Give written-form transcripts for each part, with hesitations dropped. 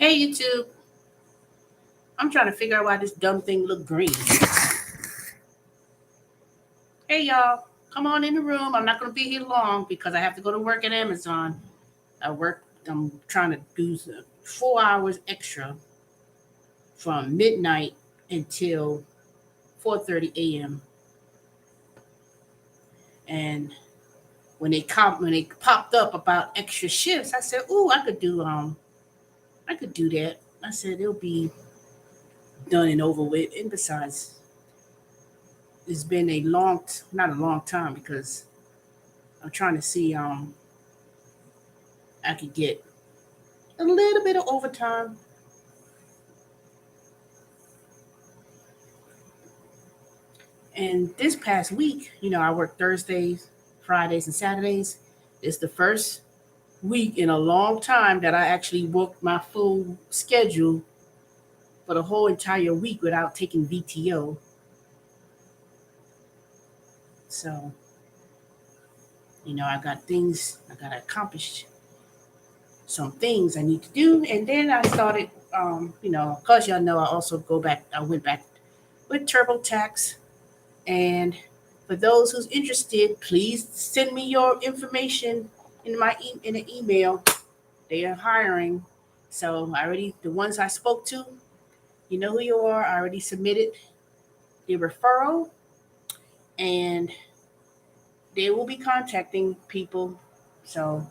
Hey YouTube, I'm trying to figure out why this dumb thing look green. Hey y'all, come on in the room. I'm not going to be here long because I have to go to work at Amazon. I'm trying to do 4 hours extra from midnight until 4:30 a.m. And when they popped up about extra shifts, I said, "Ooh, I could do that." I said it'll be done and over with. And besides, it's been not a long time because I'm trying to see I could get a little bit of overtime. And this past week, I work Thursdays, Fridays, and Saturdays. It's the first week in a long time that I actually worked my full schedule for the whole entire week without taking VTO. So, I got things I got to accomplish, some things I need to do. And then I started, because y'all know, I went back with TurboTax. And for those who's interested, please send me your information in an email. They are hiring. So the ones I spoke to, you know who you are. I already submitted the referral, and they will be contacting people. So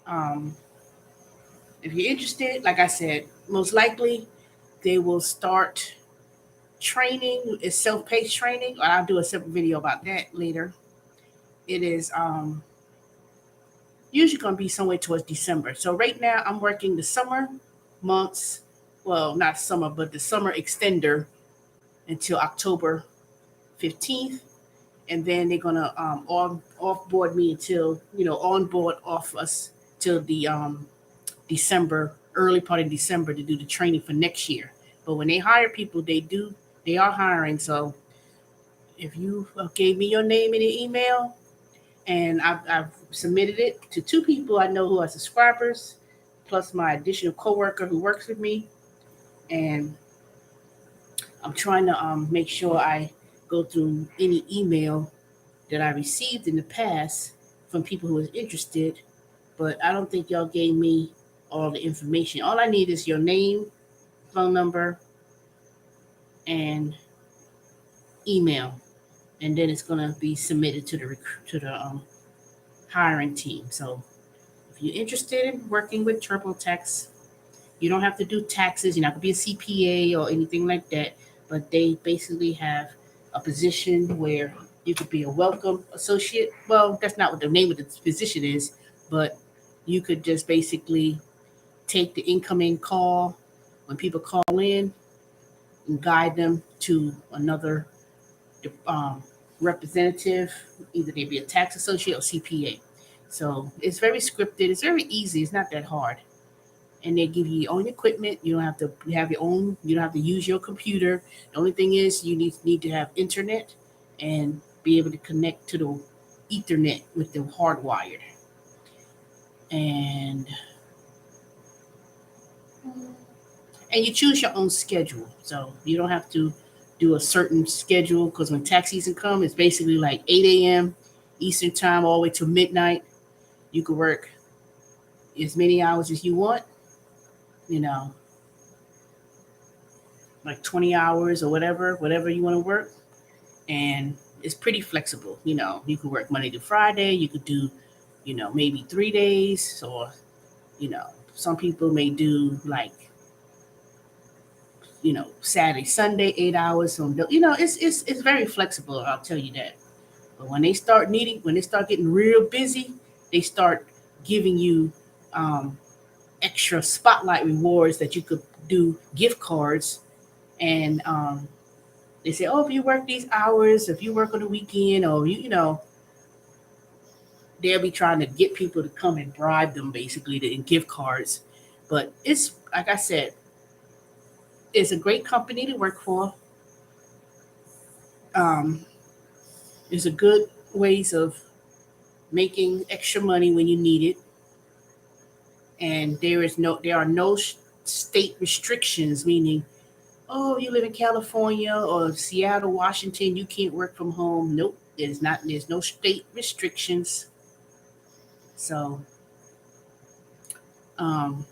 um, if you're interested, like I said, most likely they will start training. It's self-paced training. I'll do a separate video about that later. It is usually going to be somewhere towards December. So right now I'm working the summer months. Well, not summer, but the summer extender until October 15th. And then they're going to off-board me until, on board off us till the December, early part of December to do the training for next year. But when they hire people, they are hiring. So if you gave me your name in the email, and I've submitted it to 2 people I know who are subscribers, plus my additional coworker who works with me, and I'm trying to make sure I go through any email that I received in the past from people who was interested, but I don't think y'all gave me all the information. All I need is your name, phone number, and email, and then it's gonna be submitted to the hiring team. So if you're interested in working with TurboTax, you don't have to do taxes. You're not gonna be a CPA or anything like that. But they basically have a position where you could be a welcome associate. Well, that's not what the name of the position is, but you could just basically take the incoming call when people call in and guide them to another um, representative. Either they be a tax associate or CPA. So it's very scripted. It's very easy. It's not that hard. And they give you your own equipment. You don't have to have your own. You don't have to use your computer. The only thing is you need to have internet and be able to connect to the Ethernet with the hardwired. And you choose your own schedule. So you don't have to do a certain schedule because when tax season comes, it's basically like 8 a.m. Eastern time all the way to midnight. You could work as many hours as you want, you know, like 20 hours or whatever you want to work. And it's pretty flexible. You could work Monday to Friday. You could do, maybe 3 days, or, some people may do like, Saturday, Sunday, 8 hours. So, it's very flexible. I'll tell you that. But when they start getting real busy, they start giving you extra spotlight rewards that you could do gift cards. And they say, oh, if you work these hours, if you work on the weekend, or they'll be trying to get people to come and bribe them basically in gift cards. But it's, like I said, it's a great company to work for. There's a good ways of making extra money when you need it. and there are no state restrictions, meaning, oh, you live in California or Seattle, Washington, you can't work from home. Nope, there's no state restrictions. So um,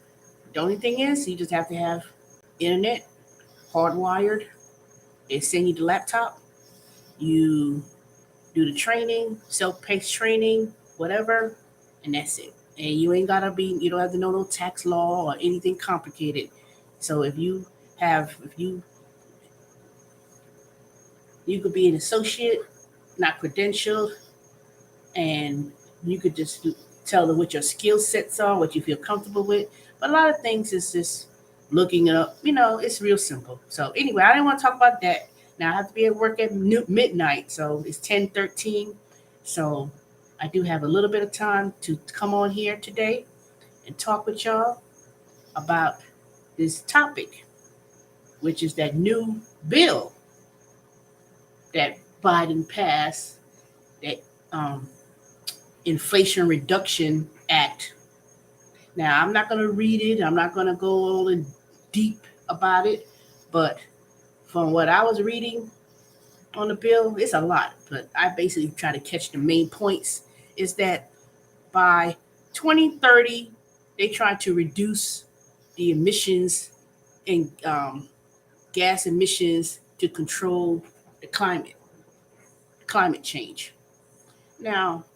the only thing is you just have to have internet hardwired. They send you the laptop. You do the training, self-paced training, whatever, and that's it. And you don't have to know no tax law or anything complicated. So you could be an associate, not credentialed, and you could just tell them what your skill sets are, what you feel comfortable with. But a lot of things is just looking it up. It's real simple. So anyway, I didn't want to talk about that. Now I have to be at work at midnight, so it's 10:13. So I do have a little bit of time to come on here today and talk with y'all about this topic, which is that new bill that Biden passed, that Inflation Reduction Act. Now, I'm not going to read it. I'm not going to go all in deep about it. But from what I was reading on the bill, it's a lot. But I basically try to catch the main points. Is that by 2030, they try to reduce the emissions and gas emissions to control the climate change. Now,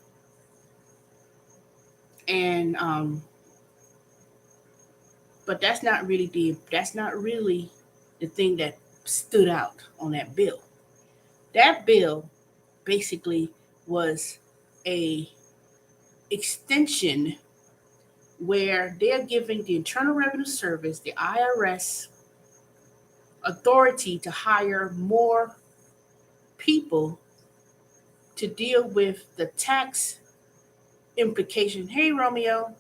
and but that's not really the thing that stood out on that bill. That bill basically was a extension where they're giving the Internal Revenue Service, the IRS, authority to hire more people to deal with the tax implication. Hey, Romeo,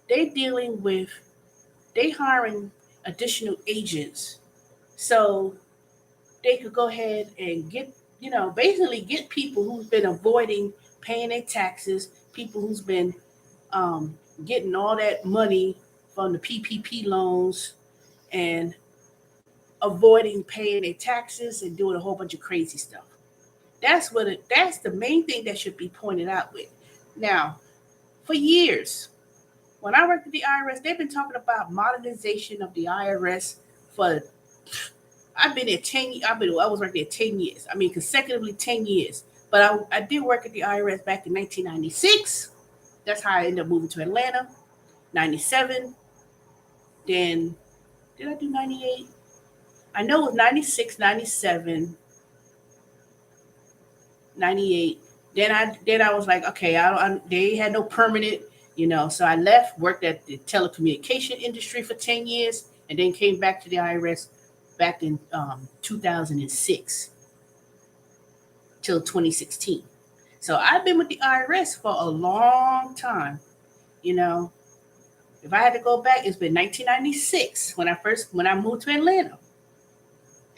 they hiring additional agents so they could go ahead and basically get people who've been avoiding paying their taxes, people who's been getting all that money from the PPP loans and avoiding paying their taxes and doing a whole bunch of crazy stuff. That's the main thing that should be pointed out with. Now, for years, when I worked at the IRS, they've been talking about modernization of the IRS for. I've been there 10. I was working there 10 years. I mean, consecutively 10 years. But I did work at the IRS back in 1996. That's how I ended up moving to Atlanta. 97. Then did I do 98? I know it was 96, 97, 98. Then I was like, okay, they had no permanent, so I left, worked at the telecommunication industry for 10 years, and then came back to the IRS back in 2006 till 2016. So I've been with the IRS for a long time. If I had to go back, it's been 1996 when I moved to Atlanta.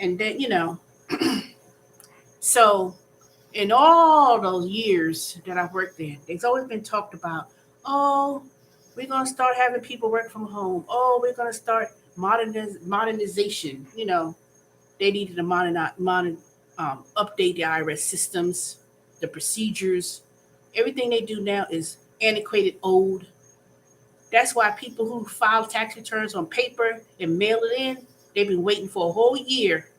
And then, so in all those years that I've worked there, there's always been talked about, oh, we're going to start having people work from home. Oh, we're going to start modernization. They needed to update the IRS systems, the procedures. Everything they do now is antiquated, old. That's why people who file tax returns on paper and mail it in, they've been waiting for a whole year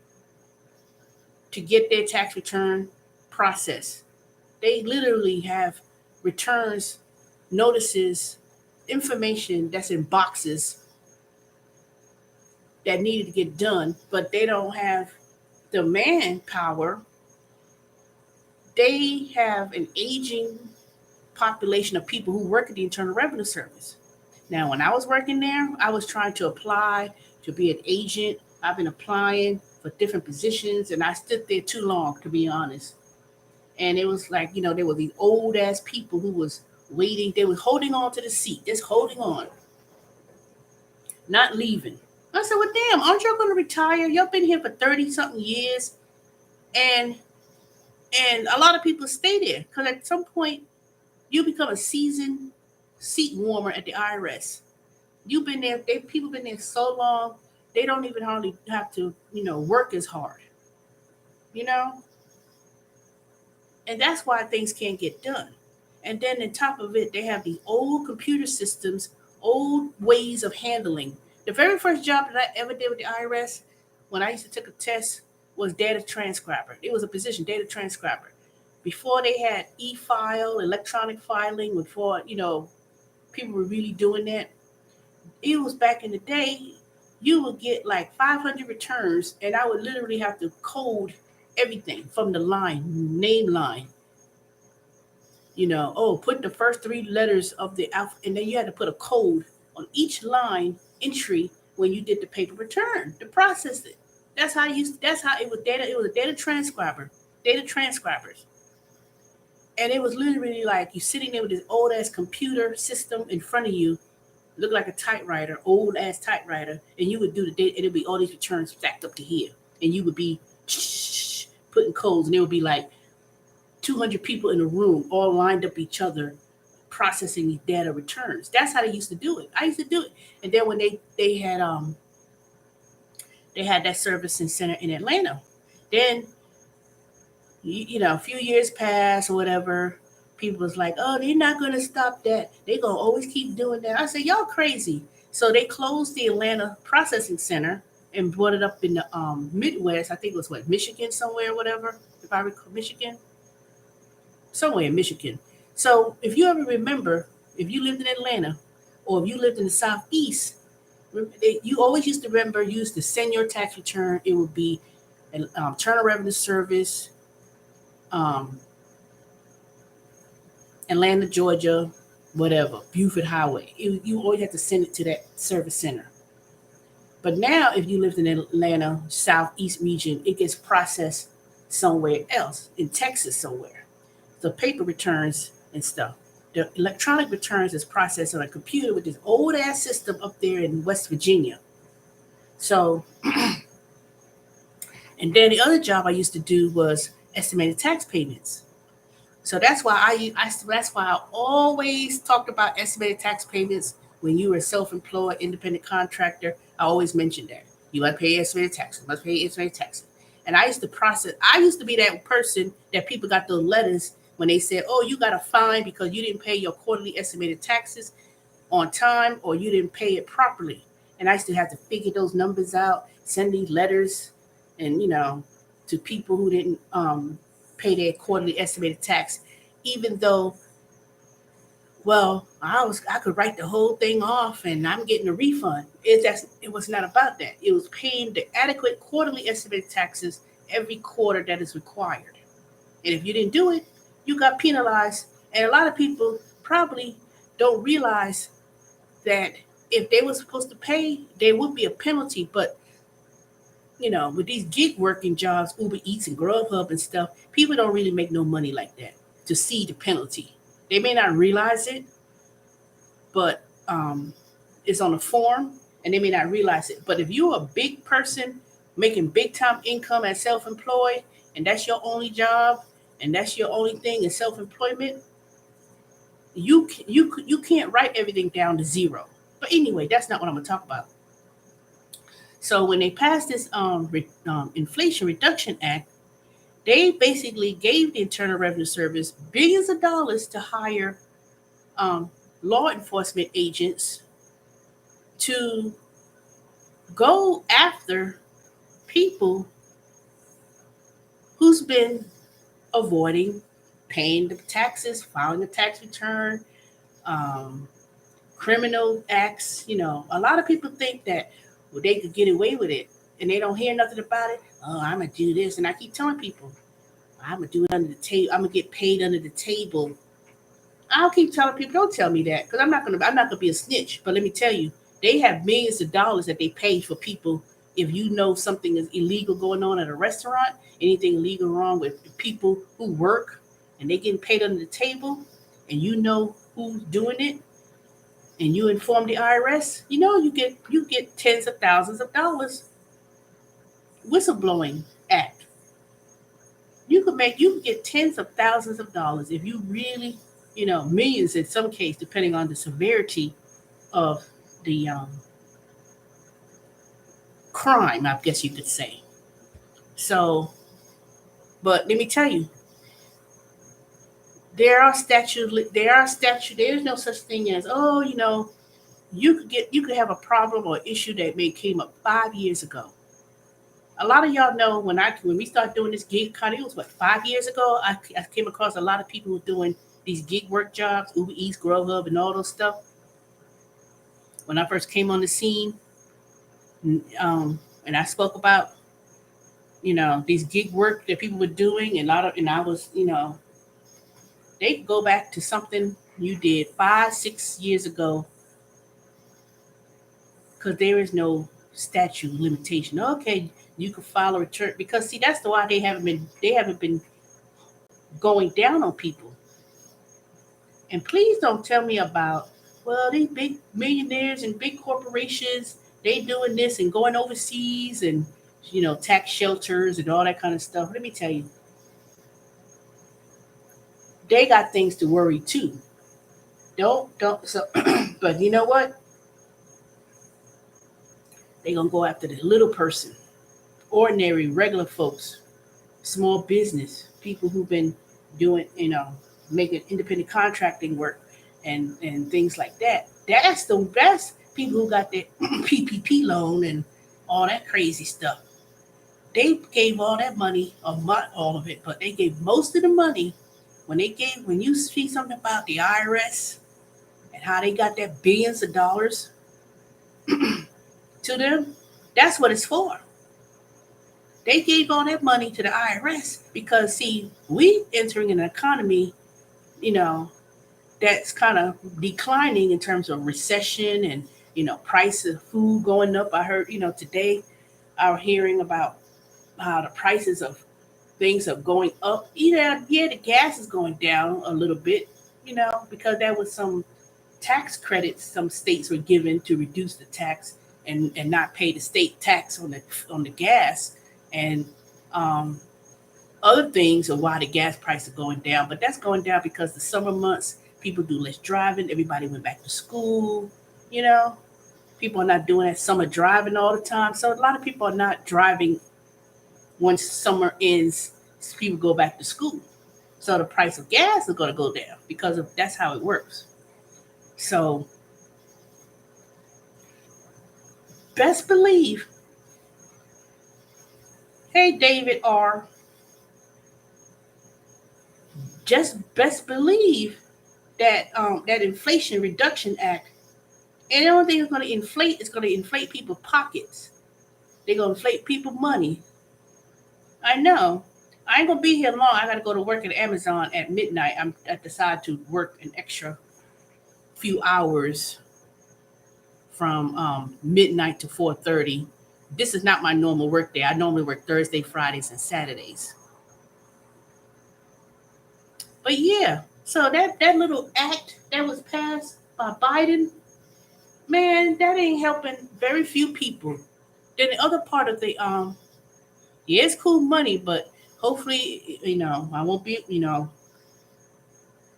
to get their tax return processed. They literally have returns, notices, information that's in boxes that needed to get done, but they don't have the manpower. They have an aging population of people who work at the Internal Revenue Service. Now, when I was working there, I was trying to apply to be an agent. I've been applying for different positions, and I stood there too long, to be honest. And it was like, there were these old ass people who was waiting. They were holding on to the seat, just holding on, not leaving. I said, well, damn, aren't y'all going to retire? Y'all been here for 30 something years. And a lot of people stay there because at some point you become a seasoned seat warmer at the IRS. You've been there. People been there so long. They don't even hardly have to, work as hard. You know, and that's why things can't get done. And then on top of it, they have these old computer systems, old ways of handling. The very first job that I ever did with the IRS, when I used to take a test, was data transcriber. It was a position, data transcriber. Before they had e-file, electronic filing, before people were really doing that, it was back in the day. You would get like 500 returns, and I would literally have to code everything from the name line. Put the first three letters of the alphabet, and then you had to put a code on each line entry when you did the paper return to process it. That's how it was data. It was a data transcribers, and it was literally like you sitting there with this old ass computer system in front of you, look like a typewriter, old ass typewriter, and you would do the data, and it'd be all these returns stacked up to here, and you would be putting codes, and it would be like 200 people in a room all lined up each other processing these data returns. That's how they used to do it. I used to do it. And then when they had that servicing center in Atlanta, then a few years passed or whatever, people was like, oh, they're not going to stop that. They're going to always keep doing that. I said, y'all crazy. So they closed the Atlanta processing center and brought it up in the Midwest. I think it was Michigan somewhere or whatever, if I recall, Michigan. Somewhere in Michigan. So if you ever remember, if you lived in Atlanta or if you lived in the Southeast, you always used to remember, you used to send your tax return. It would be an Internal Revenue Service, Atlanta, Georgia, whatever, Buford Highway. You always have to send it to that service center. But now, if you lived in Atlanta, Southeast region, it gets processed somewhere else, in Texas somewhere. The paper returns and stuff. The electronic returns is processed on a computer with this old ass system up there in West Virginia. So, and then the other job I used to do was estimated tax payments. So that's why I always talked about estimated tax payments when you were a self-employed independent contractor. I always mentioned that you must pay estimated taxes, must pay estimated taxes. And I used to process. I used to be that person that people got those letters when they said, "Oh, you got a fine because you didn't pay your quarterly estimated taxes on time or you didn't pay it properly." And I used to have to figure those numbers out, send these letters, and to people who didn't pay their quarterly estimated tax, even though, well, I could write the whole thing off and I'm getting a refund. It was not about that. It was paying the adequate quarterly estimated taxes every quarter that is required. And if you didn't do it, you got penalized. And a lot of people probably don't realize that if they were supposed to pay, there would be a penalty. But with these gig working jobs, Uber Eats and Grubhub and stuff, people don't really make no money like that to see the penalty. They may not realize it, but it's on a form and they may not realize it. But if you're a big person making big time income as self-employed and that's your only job and that's your only thing in self-employment, you can't write everything down to zero. But anyway, that's not what I'm going to talk about. So when they passed this Inflation Reduction Act, they basically gave the Internal Revenue Service billions of dollars to hire law enforcement agents to go after people who's been avoiding paying the taxes, filing a tax return, criminal acts. A lot of people think that they could get away with it and they don't hear nothing about it. Oh, I'm going to do this. And I keep telling people, I'm going to do it under the table. I'm going to get paid under the table. I'll keep telling people, don't tell me that because I'm not gonna be a snitch. But let me tell you, they have millions of dollars that they pay for people. If you know something is illegal going on at a restaurant, anything illegal wrong with people who work and they getting paid under the table, and you know who's doing it, and you inform the IRS, you get tens of thousands of dollars. Whistleblowing act. You could get tens of thousands of dollars if you really, millions in some case, depending on the severity of the crime, I guess you could say. So, but let me tell you, there's no such thing as, oh, you could have a problem or issue that may came up 5 years ago. A lot of y'all know when we started doing this gig economy, it was what, 5 years ago. I came across a lot of people who were doing these gig work jobs, Uber Eats, Grubhub, and all those stuff. When I first came on the scene, and I spoke about these gig work that people were doing, and I was they go back to something you did 5, 6 years ago, because there is no statute limitation. Okay, you can file a return, because see, that's the why they haven't been going down on people. And please don't tell me about, well, these big millionaires and big corporations, they doing this and going overseas and tax shelters and all that kind of stuff. Let me tell you, they got things to worry too. Don't so but you know what? They gonna go after the little person, ordinary, regular folks, small business, people who've been doing, making independent contracting work and things like that. That's the best people who got that PPP loan and all that crazy stuff. They gave all that money, or not all of it, but they gave most of the money when you see something about the IRS and how they got that billions of dollars to them, that's what it's for. They gave all that money to the IRS because, see, we entering an economy, you know, that's kind of declining in terms of recession and, price of food going up. I heard, today I was hearing about how the prices of things are going up. Yeah, the gas is going down a little bit, because there was some tax credits some states were given to reduce the tax and not pay the state tax on the gas and other things are why the gas price is going down. But that's going down because the summer months people do less driving. Everybody went back to school. You know, people are not doing that summer driving all the time. So a lot of people are not driving once summer ends. People go back to school. So the price of gas is going to go down because of that's how it works. So best believe, hey David R, just best believe that that Inflation Reduction Act, and the only thing it's going to inflate is going to inflate people's pockets. They're going to inflate people's money. I know. I ain't gonna be here long. I gotta go to work at Amazon at midnight. I decide to work an extra few hours from midnight to 4:30. This is not my normal work day. I normally work Thursday, Fridays, and Saturdays. But yeah, so that little act that was passed by Biden, man, that ain't helping very few people. Then the other part of the yeah, it's cool money, but hopefully, I won't be,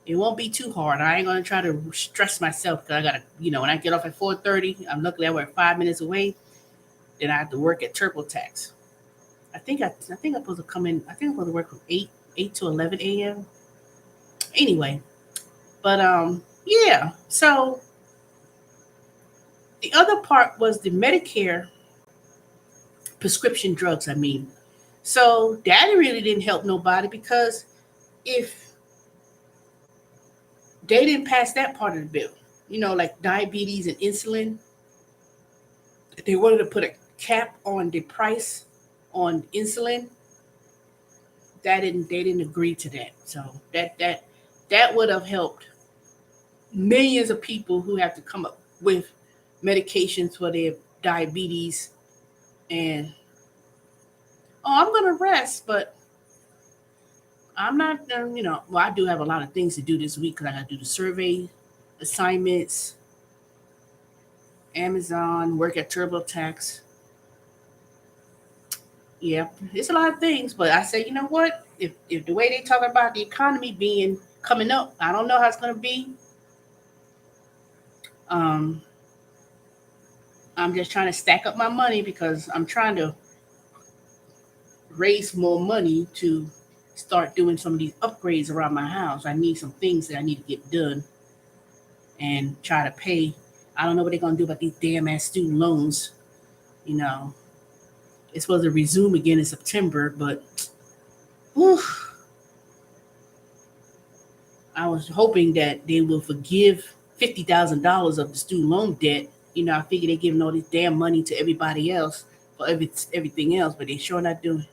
it won't be too hard. I ain't gonna try to stress myself because I gotta, when I get off at 4:30, I'm luckily I work 5 minutes away. Then I have to work at TurboTax. I think I'm supposed to come in. I think I'm supposed to work from eight to 11 a.m. Anyway, but yeah. So the other part was the Medicare prescription drugs. I mean, so that really didn't help nobody because if they didn't pass that part of the bill, like diabetes and insulin, they wanted to put a cap on the price on insulin. They didn't agree to that. So that would have helped millions of people who have to come up with medications for their diabetes. And I'm gonna rest, but I'm not. Well, I do have a lot of things to do this week because I got to do the survey assignments, Amazon, work at TurboTax. Yeah, it's a lot of things, but I say, you know what? If the way they talk about the economy being coming up, I don't know how it's going to be. Um, I'm just trying to stack up my money because I'm trying to raise more money to start doing some of these upgrades around my house. I need some things that I need to get done and try to pay. I don't know what they're gonna do about these damn ass student loans. You know, it's supposed to resume again in September, but whew, I was hoping that they will forgive $50,000 of the student loan debt. You know, I figure they're giving all this damn money to everybody else for everything else, but they sure not doing.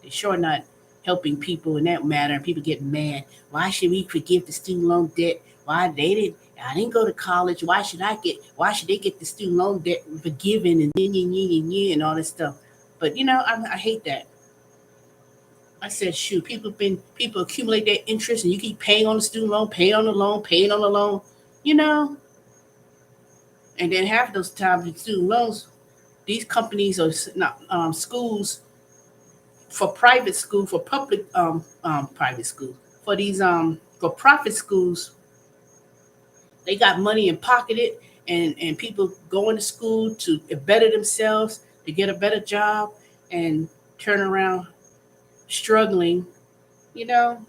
They sure not helping people in that matter. And people get mad. Why should we forgive the student loan debt? Why they didn't? I didn't go to college. Why should I get? Why should they get the student loan debt forgiven and and all this stuff? But you know, I hate that. I said, shoot, people accumulate their interest, and you keep paying on the student loan, paying on the loan, paying on the loan, you know. And then half of those times, the student loans, these companies or not schools for private school, for public private school, for these for profit schools, they got money and pocket it, and people going to school to better themselves, to get a better job, and turn around struggling, you know.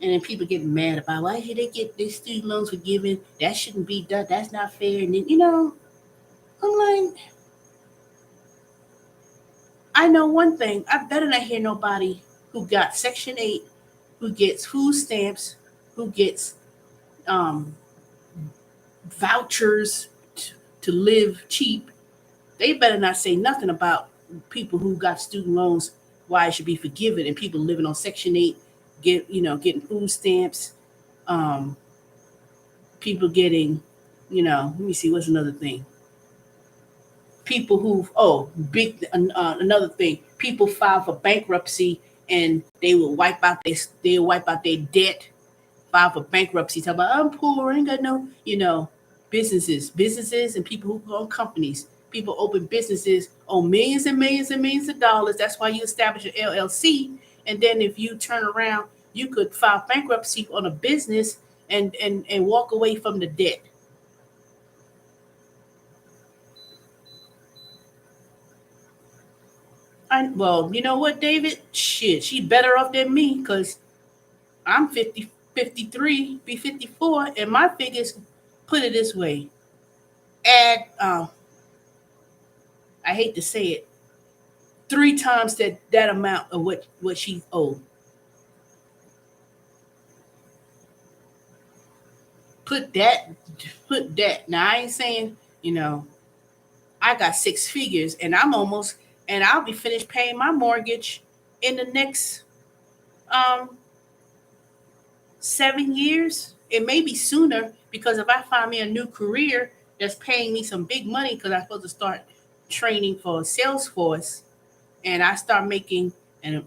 And then people getting mad about why should they get their student loans forgiven? That shouldn't be done. That's not fair. And then, you know, I'm like, I know one thing. I better not hear nobody who got Section 8, who gets food stamps, who gets um, vouchers to live cheap. They better not say nothing about people who got student loans, why it should be forgiven, and people living on Section 8 getting food stamps, um, people getting, let me see, what's another thing? People who, another thing, people file for bankruptcy and they will wipe out their debt, file for bankruptcy, talk about, I'm poor, I ain't got no, businesses and people who own companies. People open businesses, own millions and millions and millions of dollars. That's why you establish an LLC. And then if you turn around, you could file bankruptcy on a business and walk away from the debt. Well, you know what, David? Shit, she better off than me because I'm 50, 53, be 54, and my figures, put it this way, add, I hate to say it, three times that amount of what she owed. Put that, put that. Now I ain't saying, I got six figures and I'll be finished paying my mortgage in the next um 7 years. It may be sooner because if I find me a new career that's paying me some big money because I'm supposed to start training for Salesforce and I start making and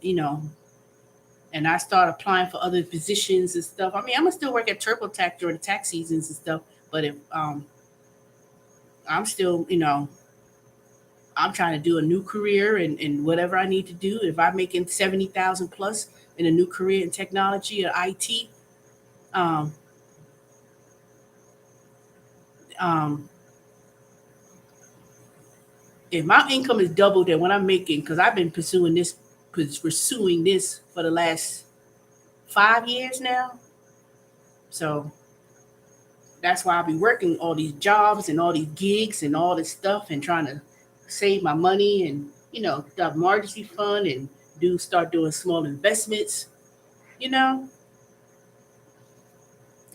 and I start applying for other positions and stuff. I mean, I'm gonna still work at TurboTax during the tax seasons and stuff, but if I'm still, I'm trying to do a new career and whatever I need to do. If I'm making 70,000 plus in a new career in technology or IT, um, um, if my income is double than what I'm making, because I've been pursuing this for the last 5 years now. So that's why I'll be working all these jobs and all these gigs and all this stuff and trying to save my money and the emergency fund and start doing small investments. You know,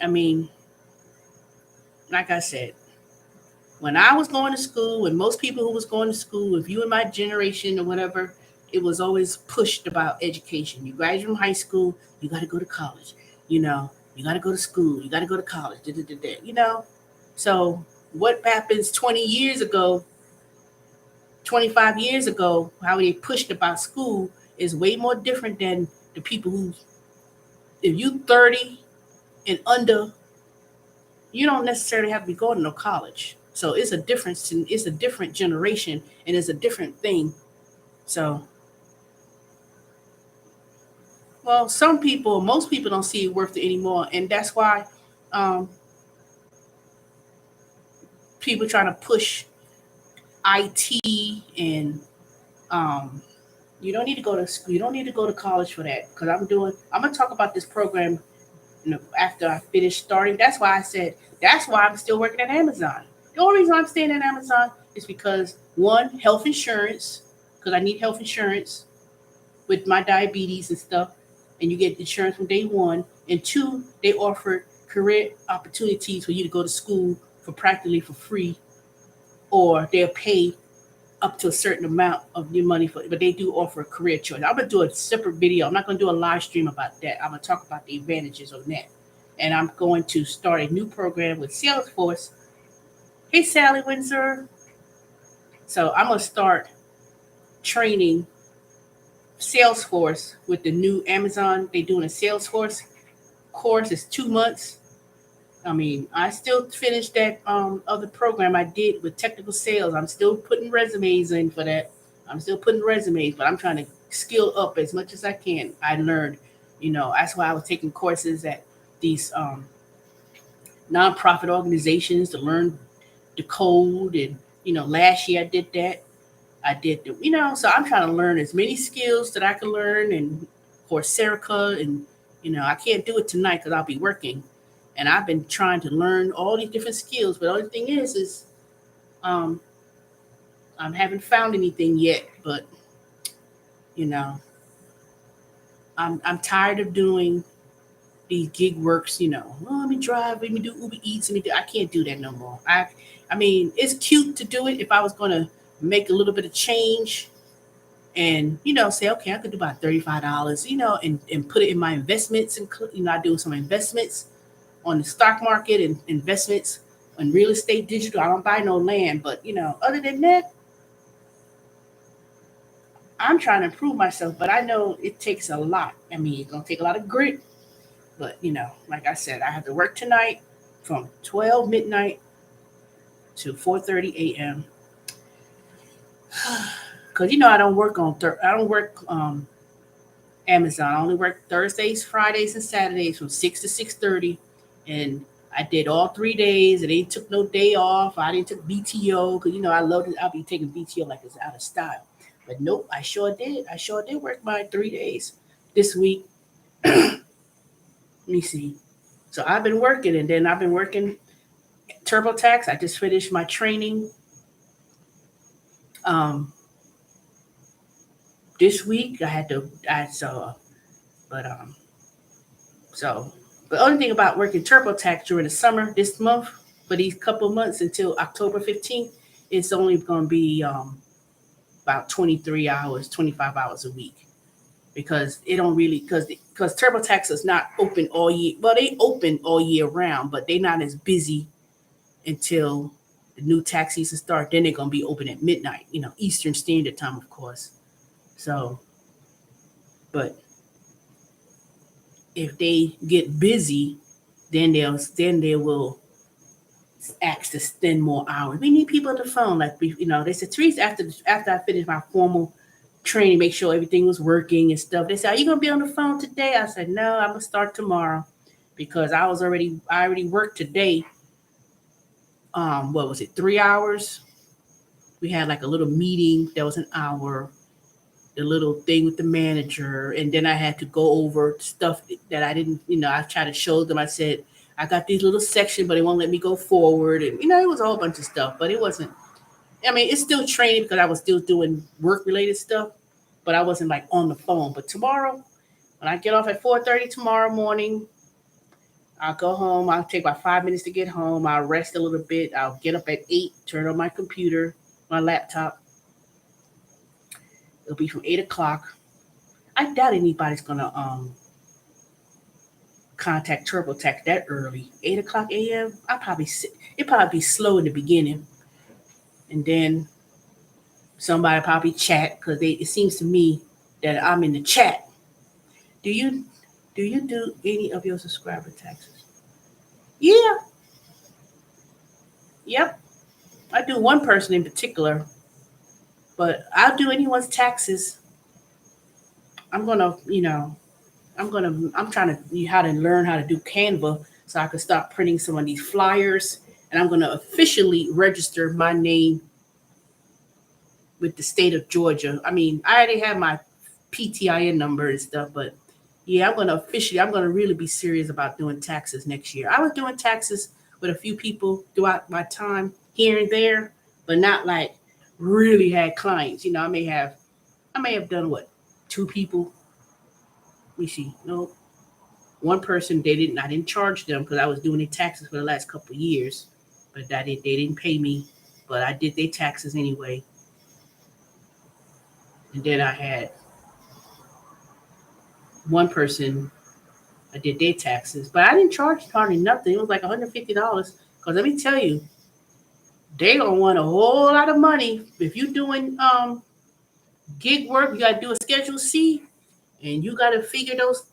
I mean, like I said, when I was going to school, when most people who was going to school, if you in my generation or whatever, it was always pushed about education. You graduate from high school, you got to go to college. You got to go to school. You got to go to college. Da, da, da, da, So what happens 20 years ago, 25 years ago, how they pushed about school is way more different than the people who, if you 30 and under, you don't necessarily have to be going to no college. So it's a difference. It's a different generation, and it's a different thing. So, well, most people don't see it worth it anymore, and that's why um, people trying to push. IT and you don't need to go to school. You don't need to go to college for that because I'm gonna talk about this program after I finish starting. That's why I said that's why I'm still working at Amazon. The only reason I'm staying at Amazon is because one, health insurance, because I need health insurance with my diabetes and stuff, and you get insurance from day one. And two, they offer career opportunities for you to go to school for practically for free, or they'll pay up to a certain amount of your money for it, but they do offer a career choice. I'm gonna do a separate video. I'm not gonna do a live stream about that. I'm gonna talk about the advantages of that. And I'm going to start a new program with Salesforce. Hey Sally Windsor. So I'm gonna start training Salesforce with the new Amazon. They're doing a Salesforce course. It's 2 months. I mean, I still finished that other program I did with technical sales. I'm still putting resumes in for that. I'm still putting resumes, but I'm trying to skill up as much as I can. I learned, that's why I was taking courses at these nonprofit organizations to learn the code. And, last year I did that. I did, so I'm trying to learn as many skills that I can learn and Coursera and, I can't do it tonight because I'll be working. And I've been trying to learn all these different skills, but the only thing is I haven't found anything yet. But I'm tired of doing these gig works. Let me drive, let me do Uber Eats, I can't do that no more. I mean, it's cute to do it if I was going to make a little bit of change, and say, okay, I could do about $35, and put it in my investments, and I do some investments on the stock market and investments in real estate, digital. I don't buy no land, but other than that, I'm trying to improve myself. But I know it takes a lot. I mean, it's gonna take a lot of grit. But like I said, I have to work tonight from 12 midnight to 4:30 a.m. Because I don't work I don't work Amazon. I only work Thursdays, Fridays, and Saturdays from 6 to 6:30, and I did all 3 days, and they took no day off. I didn't take BTO because I love it. I'll be taking BTO like it's out of style, but nope, I sure did. I sure did work my 3 days this week. Let me see. So I've been working, and then I've been working TurboTax. I just finished my training this week. So the only thing about working TurboTax during the summer this month, for these couple of months until October 15th, it's only going to be about 23 hours, 25 hours a week, because it don't really, because TurboTax is not open all year. Well, they open all year round, but they're not as busy until the new tax season starts. Then they're going to be open at midnight, Eastern Standard Time, of course. So, but if they get busy, then they will ask to spend more hours. We need people on the phone, like they said, Teresa, after I finished my formal training, make sure everything was working and stuff. They said, "Are you gonna be on the phone today?" I said, "No, I'm gonna start tomorrow," because I already worked today. What was it? 3 hours. We had like a little meeting that was an hour. The little thing with the manager, and then I had to go over stuff that I didn't, I tried to show them. I said, I got these little sections, but it won't let me go forward. And, it was a whole bunch of stuff, but it wasn't, it's still training because I was still doing work related stuff, but I wasn't like on the phone. But tomorrow, when I get off at 4:30 tomorrow morning, I'll go home. I'll take about 5 minutes to get home. I'll rest a little bit. I'll get up at 8, turn on my computer, my laptop. It'll be from 8 o'clock. I doubt anybody's gonna contact TurboTax that early. 8 o'clock a.m. It probably be slow in the beginning, and then somebody probably chat because it seems to me that I'm in the chat. Do you do any of your subscriber taxes? Yeah. Yep. I do one person in particular, but I'll do anyone's taxes. I'm gonna, I'm trying to how to learn how to do Canva so I can start printing some of these flyers, and I'm gonna officially register my name with the state of Georgia. I mean, I already have my PTIN number and stuff, but yeah, I'm gonna really be serious about doing taxes next year. I was doing taxes with a few people throughout my time here and there, but not like really had clients. I may have done what, two people. Let me see. No, one person I didn't charge them because I was doing their taxes for the last couple of years, but they didn't pay me, but I did their taxes anyway. And then I had one person, I did their taxes, but I didn't charge hardly nothing. It was like $150. Because let me tell you, they don't want a whole lot of money. If you're doing gig work, you gotta do a Schedule C, and you gotta figure those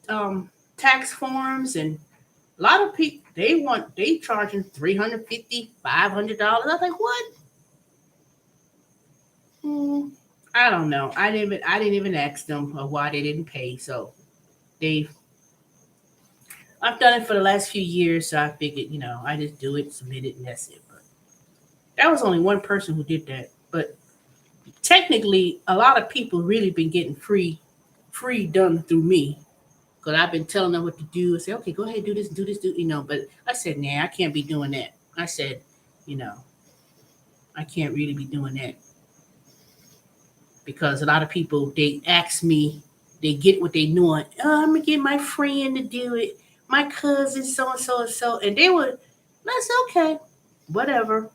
um, tax forms. And a lot of people they charging $350, $500. I was like, what? Hmm, I don't know. I didn't even ask them why they didn't pay. So they I've done it for the last few years, so I figured, I just do it, submit it, and that's it. But that was only one person who did that. But technically, a lot of people really been getting free done through me because I've been telling them what to do. I say, okay, go ahead, do this, But I said, nah, I can't be doing that. I said, you know, I can't really be doing that because a lot of people they ask me, they get what they know. Oh, I'm gonna get my friend to do it, my cousin, so and so and so, and they would. That's okay, whatever.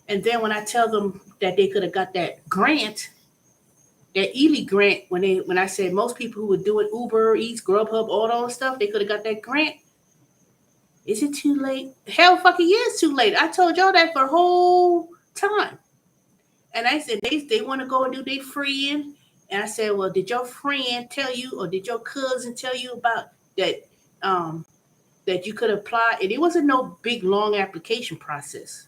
And then when I tell them that they could have got that grant, that Ely grant, when I said most people who were doing Uber Eats, Grubhub, all those stuff, they could have got that grant. Is it too late? Hell fucking yeah, it's too late. I told y'all that for the whole time. And I said they want to go and do their friend. And I said, well, did your friend tell you or did your cousin tell you about that that you could apply? And it wasn't no big long application process.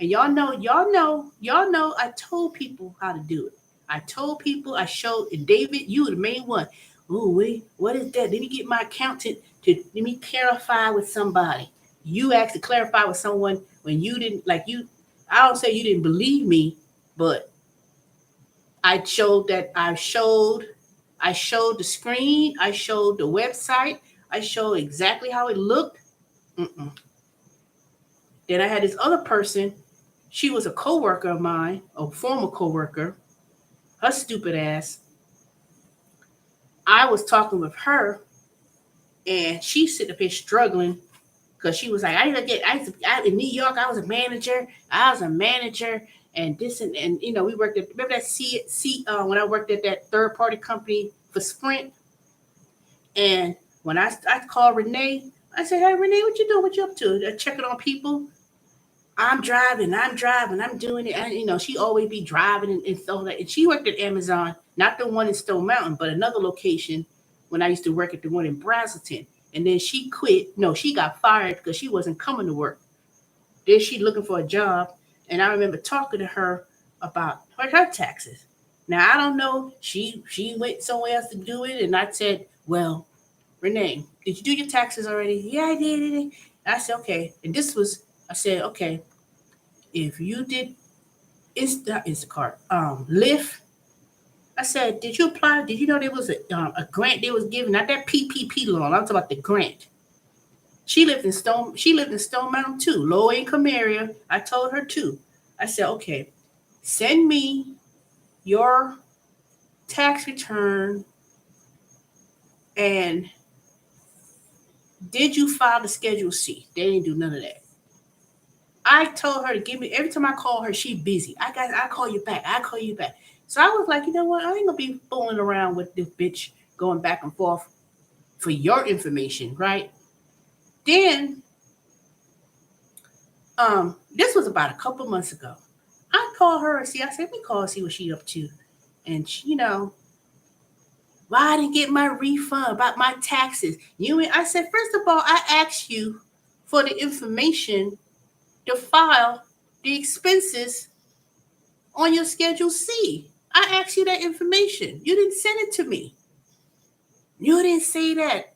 And y'all know, I told people how to do it. I told people, I showed, and David, you were the main one. Oh, wait, what is that? Let me get my accountant let me clarify with somebody. You asked to clarify with someone when you didn't, I don't say you didn't believe me, but I showed the screen, I showed the website, I showed exactly how it looked. Mm-mm. Then I had this other person. She was a coworker of mine, a former coworker. Her stupid ass. I was talking with her, and she sitting up here struggling because she was like, in New York. I was a manager. And this and we worked at, remember that when I worked at that third party company for Sprint. And when I called Renee, I said, hey Renee, what you doing? What you up to? Checking on people. I'm driving, I'm doing it. And, she always be driving and stuff like that. And she worked at Amazon, not the one in Stone Mountain, but another location when I used to work at the one in Brazelton. And then she quit. No, she got fired because she wasn't coming to work. Then she looking for a job. And I remember talking to her about her taxes. Now, I don't know. She went somewhere else to do it. And I said, well, Renee, did you do your taxes already? Yeah, I did. And I said, okay. And I said, okay, if you did Instacart, Lyft, I said, did you apply? Did you know there was a grant they was giving? Not that PPP loan. I'm talking about the grant. She lived in Stone Mountain too, low income area. I told her too. I said, okay, send me your tax return and did you file the Schedule C? They didn't do none of that. I told her to give me every time I call her, she busy. I call you back. I call you back. So I was like, you know what? I ain't gonna be fooling around with this bitch going back and forth for your information, right? Then, this was about a couple months ago. I called her and I said, let me call and see what she up to. And she, why I didn't get my refund about my taxes. I said, first of all, I asked you for the information to file the expenses on your Schedule C. I asked you that information. You didn't send it to me. You didn't say that.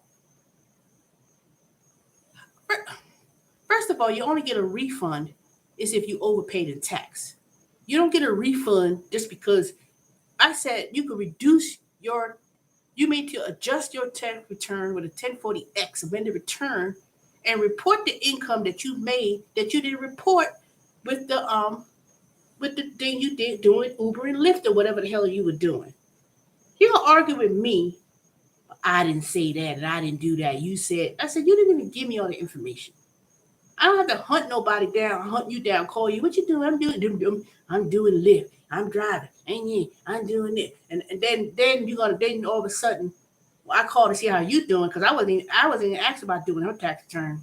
First of all, you only get a refund is if you overpaid in tax. You don't get a refund just because I said you could you need to adjust your tax return with a 1040X amended return and report the income that you made that you didn't report with the thing you did doing Uber and Lyft or whatever the hell you were doing. You don't argue with me. I didn't say that and I didn't do that. You said, I said, you didn't even give me all the information. I don't have to hunt nobody down, hunt you down, call you. What you doing? I'm doing Lyft. I'm driving. Ain't you? I'm doing it. And then you're gonna then all of a sudden, well, I called to see how you doing because I wasn't even asked about doing her tax return.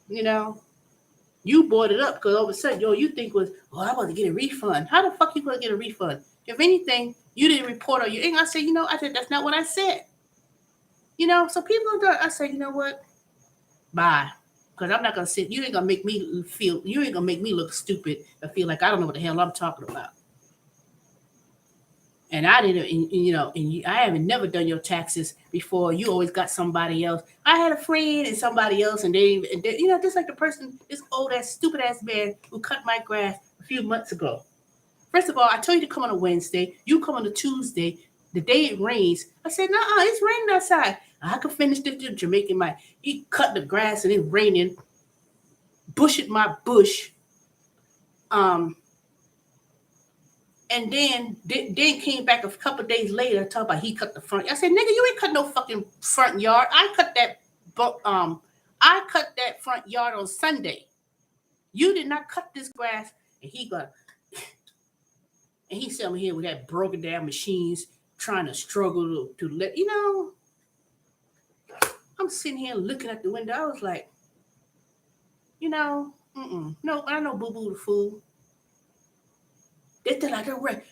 You know, you brought it up because all of a sudden, you think was, oh, I want to get a refund. How the fuck you gonna get a refund? If anything, you didn't report on your income. I said, I said that's not what I said. So people are. I said, you know what? Bye. Because I'm not gonna sit. You ain't gonna make me feel. You ain't gonna make me look stupid and feel like I don't know what the hell I'm talking about. And I didn't, I haven't never done your taxes before. You always got somebody else. I had a friend and somebody else, and just like the person, this old ass, stupid ass man who cut my grass a few months ago. First of all, I told you to come on a Wednesday. You come on a Tuesday. The day it rains, I said, "No, it's raining outside. I could finish this Jamaican man. He cut the grass and it's raining, bushing my bush. And then came back a couple of days later talking about he cut the front. I said, nigga, you ain't cut no fucking front yard. I cut that front yard on Sunday. You did not cut this grass. And he's sitting here with that broken down machines trying to struggle to let I'm sitting here looking at the window. I was like, no, I know Boo Boo the fool. They said,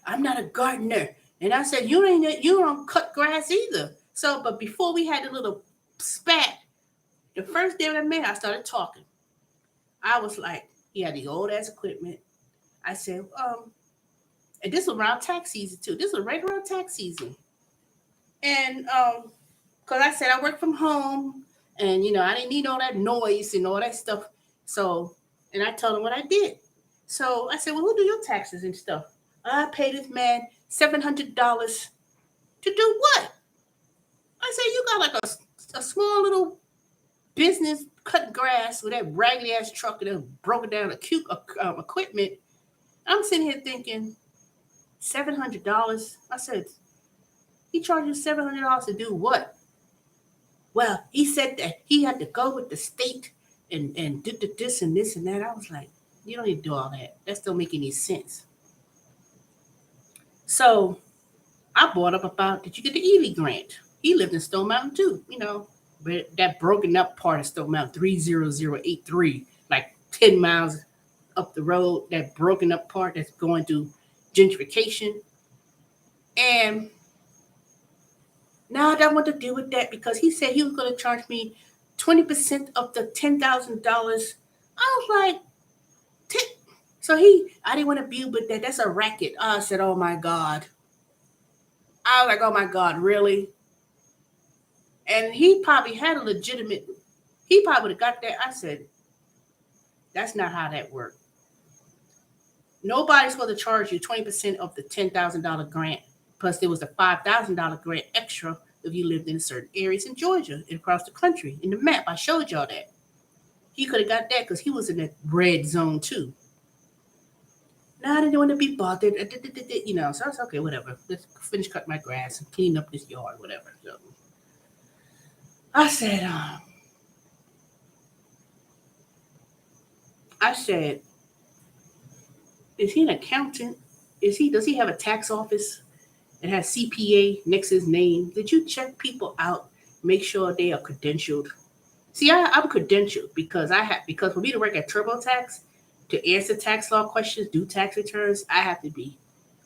I'm not a gardener. And I said, you don't cut grass either. So, but before we had a little spat, the first day I met, I started talking. I was like, he had the old ass equipment. I said, and this was around tax season too. This was right around tax season. And because I said I work from home and I didn't need all that noise and all that stuff. So, and I told him what I did. So I said, well, who do your taxes and stuff? I pay this man $700 to do what? I said, you got like a small little business cutting grass with that raggedy ass truck and that broken down acute equipment. I'm sitting here thinking, $700? I said, he charged you $700 to do what? Well, he said that he had to go with the state and did this and this and that. I was like, you don't need to do all that. That don't make any sense. So I brought up about, did you get the Ely grant? He lived in Stone Mountain too, but that broken up part of Stone Mountain, 30083, like 10 miles up the road, that broken up part that's going to gentrification. And now I don't want to deal with that because he said he was going to charge me 20% of the $10,000. I was like, so I didn't want to be with that. That's a racket. I said, oh my God. I was like, oh my God, really? And he probably had he probably would have got that. I said, that's not how that worked. Nobody's going to charge you 20% of the $10,000 grant. Plus there was a $5,000 grant extra if you lived in certain areas in Georgia and across the country. In the map, I showed y'all that. He could have got that because he was in that red zone too. Now I didn't want to be bothered, so I was okay, whatever. Let's finish cutting my grass and clean up this yard, whatever. So I said, is he an accountant? Does he have a tax office that has CPA next to his name? Did you check people out, make sure they are credentialed? See, I'm credentialed because for me to work at TurboTax, to answer tax law questions, do tax returns, I have to be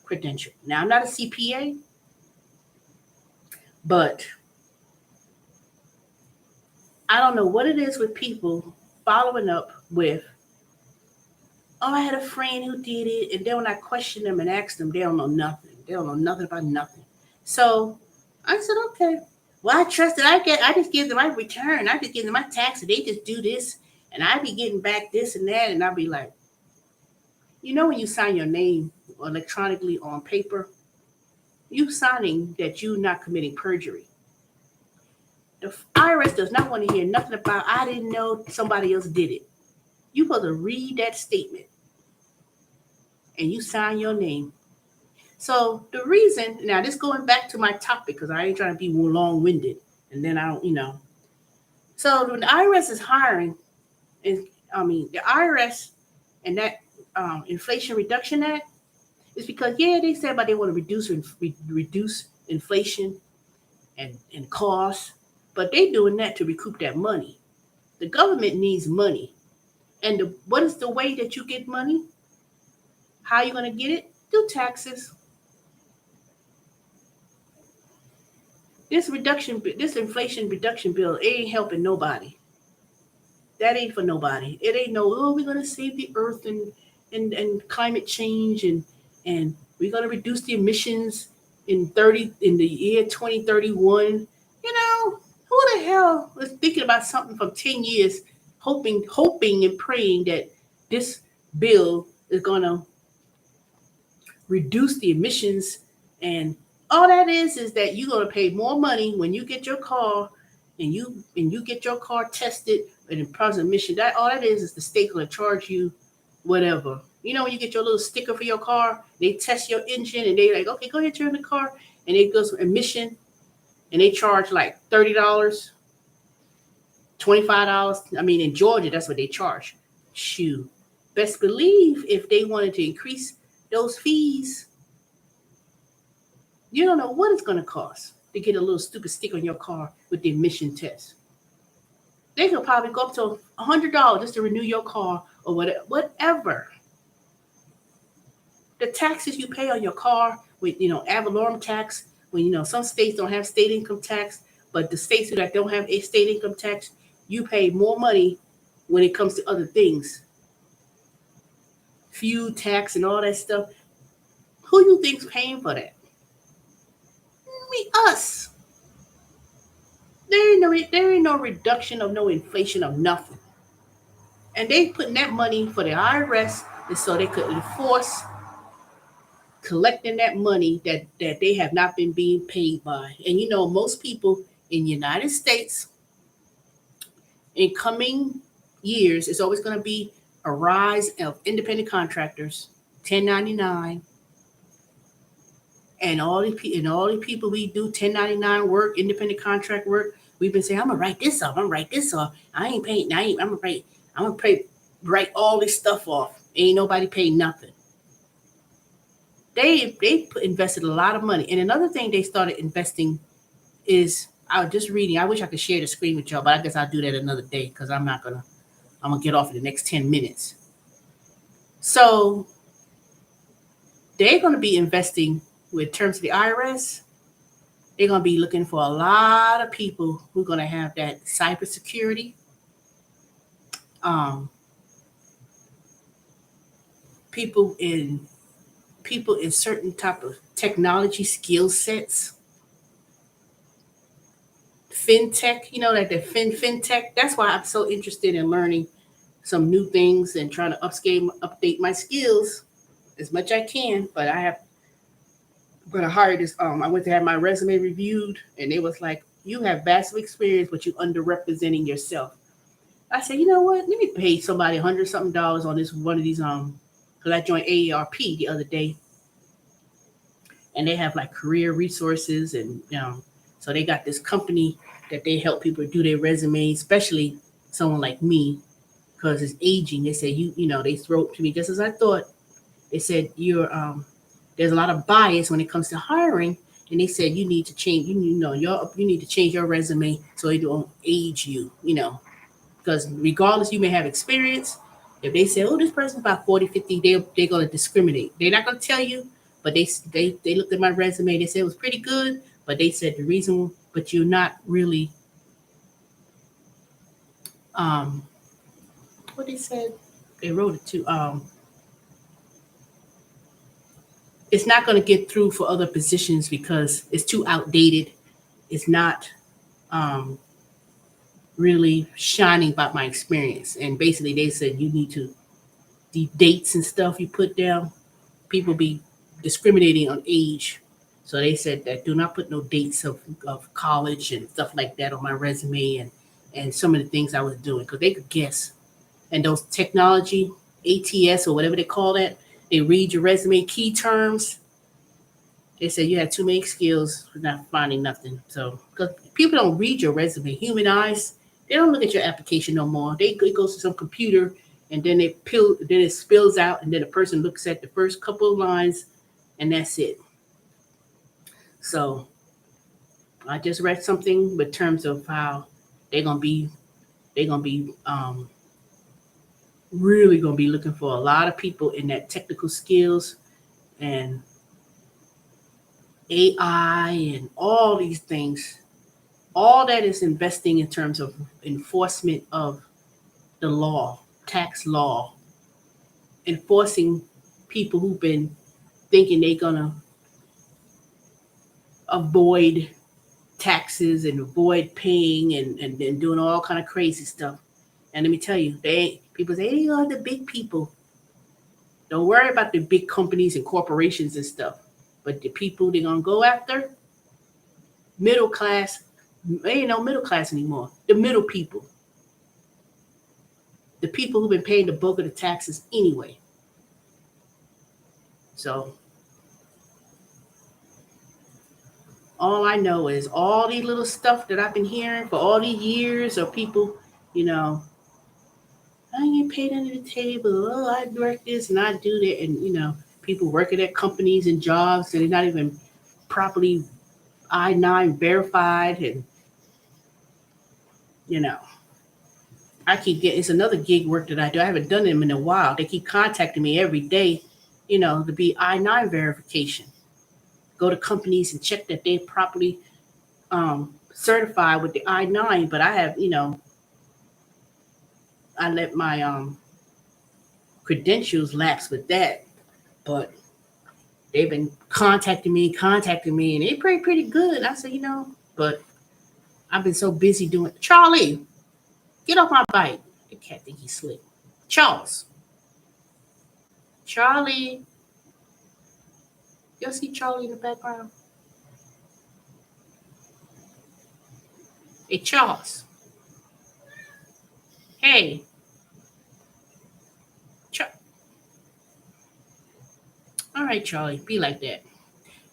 credentialed. Now, I'm not a CPA, but I don't know what it is with people following up with, oh, I had a friend who did it, and then when I question them and ask them, they don't know nothing. They don't know nothing about nothing. So I said, okay. Well, I trust that I just give them my return. I just give them my tax, and they just do this, and I be getting back this and that, and I'll be like, You know, when you sign your name electronically on paper, you signing that you're not committing perjury. The IRS does not want to hear nothing about, I didn't know somebody else did it. You're supposed to read that statement and you sign your name. So the reason, now this going back to my topic, because I ain't trying to be long winded and then I don't. So when the IRS is hiring, and the IRS and that Inflation Reduction Act is because, yeah, they said about they want to reduce inflation and costs, but they doing that to recoup that money. The government needs money. And what is the way that you get money? How are you going to get it? Through taxes. This inflation reduction bill, it ain't helping nobody. That ain't for nobody. It ain't no, oh, we're gonna save the earth and climate change and we're gonna reduce the emissions in the year 2031. Who the hell was thinking about something from 10 years, hoping and praying that this bill is gonna reduce the emissions, and all that is that you're gonna pay more money when you get your car and you get your car tested and in present emission. That all that is the state gonna charge you whatever. When you get your little sticker for your car, they test your engine and they like, okay, go ahead, turn the car, and it goes emission, and they charge like $30, $25. I mean, in Georgia, that's what they charge. Shoot, best believe if they wanted to increase those fees, you don't know what it's going to cost to get a little stupid sticker on your car with the emission test. They could probably go up to $100 just to renew your car or whatever. The taxes you pay on your car with, ad valorem tax, when, some states don't have state income tax, but the states that don't have a state income tax, you pay more money when it comes to other things. Fuel tax and all that stuff. Who you think's paying for that? Us. There ain't no reduction of no inflation of nothing. And they putting that money for the IRS so they could enforce collecting that money that they have not been being paid by. And most people in the United States in coming years, it's always going to be a rise of independent contractors, 1099, and all the people we do 1099 work, independent contract work. We've been saying, I'm gonna write this off. I ain't paying. I'm gonna write all this stuff off. Ain't nobody paying nothing. They invested a lot of money. And another thing they started investing is, I was just reading. I wish I could share the screen with y'all, but I guess I'll do that another day because I'm gonna get off in the next 10 minutes. So they're gonna be investing with terms of the IRS. They're going to be looking for a lot of people who are going to have that cybersecurity, people in certain type of technology skill sets, fintech. Like the fintech. That's why I'm so interested in learning some new things and trying to update my skills as much as I can. But I'm going to hire this. I went to have my resume reviewed, and it was like, you have vast experience, but you underrepresenting yourself. I said, you know what? Let me pay somebody $100-something on this one of these because I joined AARP the other day, and they have like career resources, and so they got this company that they help people do their resumes, especially someone like me, because it's aging. They said they throw it to me just as I thought. They said there's a lot of bias when it comes to hiring, and they said you need to change. You need to change your resume so it don't age you. Because regardless, you may have experience. If they say, oh, this person's about 40, 50, they're going to discriminate. They're not going to tell you, but they looked at my resume. They said it was pretty good, but they said the reason, but you're not really, what they said, they wrote it too. It's not going to get through for other positions because it's too outdated. It's not really shining about my experience. And basically they said you need to the dates and stuff you put down, people be discriminating on age. So they said that do not put no dates of college and stuff like that on my resume and some of the things I was doing because they could guess. And those technology, ATS or whatever they call that, they read your resume key terms. They said you had too many skills for not finding nothing. So because people don't read your resume, human eyes, they don't look at your application no more. It goes to some computer and then it spills out and then the person looks at the first couple of lines and that's it. So I just read something in terms of how they're gonna be they're gonna be really gonna be looking for a lot of people in that technical skills and AI and all these things. All that is investing in terms of enforcement of the law, tax law, enforcing people who've been thinking they're gonna avoid taxes and avoid paying and doing all kind of crazy stuff. And let me tell you, people say, hey, are the big people. Don't worry about the big companies and corporations and stuff. But the people they're gonna go after, middle class, ain't no middle class anymore. The middle people. The people who've been paying the bulk of the taxes anyway. So all I know is all these little stuff that I've been hearing for all these years of people, you know, I get paid under the table. Oh, I work this and I do that. And, people working at companies and jobs that are not even properly I-9 verified. And, you know, I keep getting, it's another gig work that I do. I haven't done them in a while. They keep contacting me every day, to be I-9 verification. Go to companies and check that they properly certified with the I-9. But I have, I let my credentials lapse with that. But they've been contacting me, and they pretty good. I said, but I've been so busy doing. Charlie, get off my bike. The cat think he's slick. Charlie, you'll see Charlie in the background. Hey, Charles. Hey, all right, Charlie, be like that.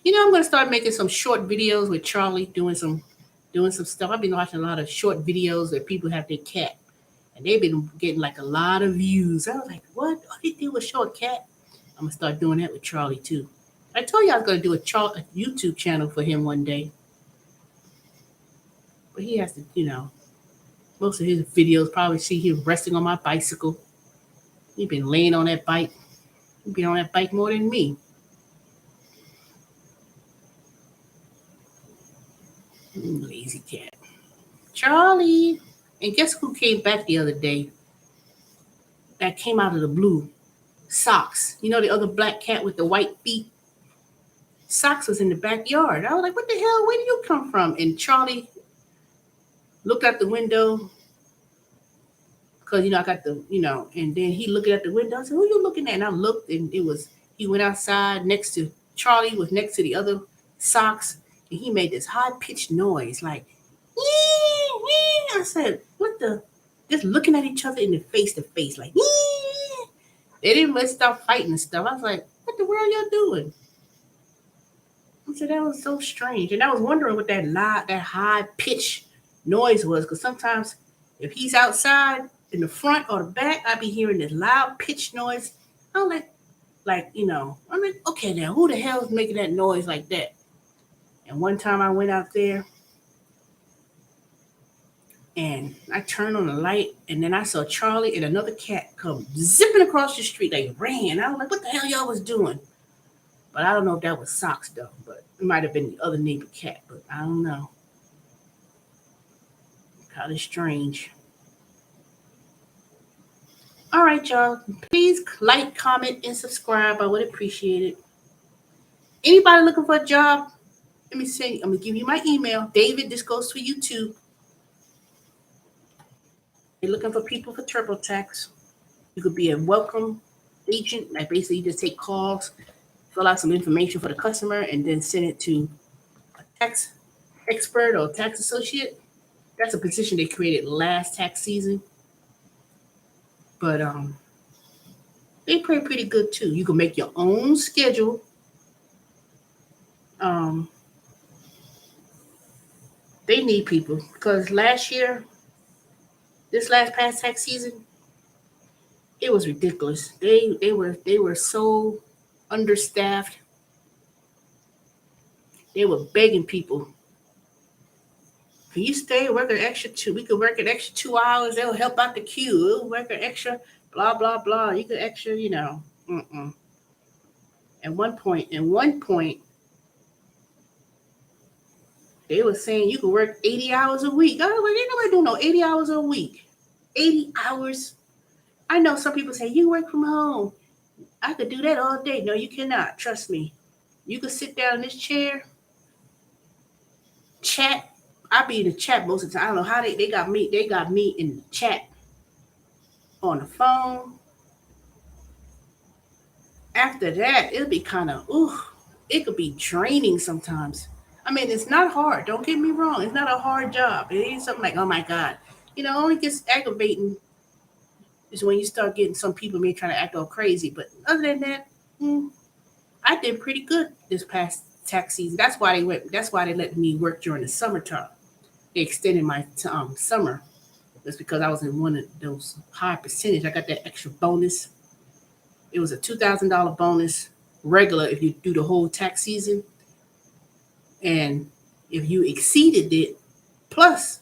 I'm gonna start making some short videos with Charlie doing some stuff. I've been watching a lot of short videos where people have their cat, and they've been getting like a lot of views. I was like, what? All they do with short cat? I'm gonna start doing that with Charlie too. I told you I was gonna do a YouTube channel for him one day, but he has to, most of his videos probably see him resting on my bicycle. He's been laying on that bike. He's been on that bike more than me. Lazy cat. Charlie. And guess who came back the other day? That came out of the blue. Socks. You know the other black cat with the white feet? Socks was in the backyard. I was like, what the hell? Where did you come from? And Charlie looked out the window. Because, I got and then he looked at the window. I said, who are you looking at? And I looked, and he went outside next to, Charlie was next to the other socks. And he made this high-pitched noise, like, yee, yee. I said, what the? Just looking at each other in the face to face, like, yee. They didn't stop fighting and stuff. I was like, what the world y'all doing? I said, that was so strange. And I was wondering what that high-pitched noise was, because sometimes if he's outside in the front or the back, I'd be hearing this loud pitched noise. I'm like, I'm like, okay, now who the hell is making that noise like that? And one time I went out there and I turned on the light, and then I saw Charlie and another cat come zipping across the street. They ran. I was like, what the hell y'all was doing? But I don't know if that was Socks, though. But it might have been the other neighbor cat, but I don't know. Kind of strange. All right, y'all. Please like, comment, and subscribe. I would appreciate it. Anybody looking for a job? Let me see. I'm going to give you my email. David, this goes to you too. You're looking for people for TurboTax. You could be a welcome agent. Like basically, you just take calls, fill out some information for the customer, and then send it to a tax expert or tax associate. That's a position they created last tax season, but they pay pretty good too. You can make your own schedule. Um, they need people because this last past tax season, it was ridiculous. They were so understaffed. They were begging people, "Can you stay work an extra two? We could work an extra 2 hours. They'll help out the queue. We'll work an extra blah blah blah. You could extra, you know." Mm-mm. At one point, they were saying you could work 80 hours a week. I was like, ain't nobody doing no 80 hours a week. 80 hours. I know some people say you work from home. I could do that all day. No, you cannot. Trust me. You could sit down in this chair, chat. I be in the chat most of the time. I don't know how they got me. They got me in the chat on the phone. After that, it'll be kind of it could be draining sometimes. I mean, it's not hard. Don't get me wrong. It's not a hard job. It ain't something like, oh my God. Only gets aggravating is when you start getting some people may trying to act all crazy. But other than that, I did pretty good this past tax season. That's why they went. That's why they let me work during the summertime. They extended my summer. That's because I was in one of those high percentage. I got that extra bonus. It was a $2,000 bonus regular if you do the whole tax season, and if you exceeded it, plus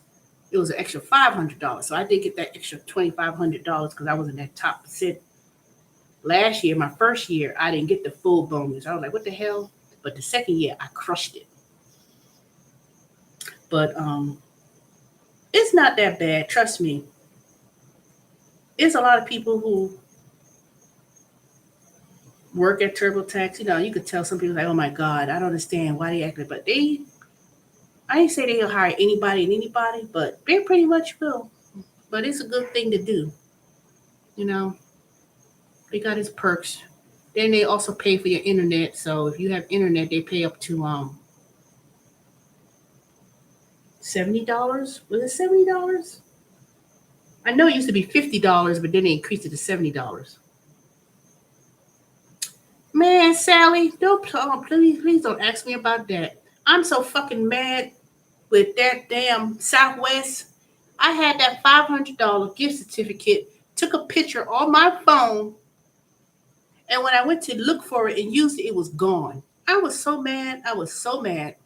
it was an extra $500. So I did get that extra $2,500 because I was in that top percent. Last year, my first year, I didn't get the full bonus. I was like, what the hell? But the second year, I crushed it. But it's not that bad. Trust me. It's a lot of people who work at TurboTax. You could tell some people like, oh my God, I don't understand why they act like, but I ain't say they'll hire anybody and anybody, but they pretty much will. But it's a good thing to do. They got its perks. Then they also pay for your internet. So if you have internet, they pay up to $70. Was it $70? I know it used to be $50, but then they increased it to $70. Man, Sally, don't please don't ask me about that. I'm so fucking mad with that damn Southwest. I had that $500 gift certificate, took a picture on my phone, and when I went to look for it and use it, it was gone. I was so mad. I was so mad.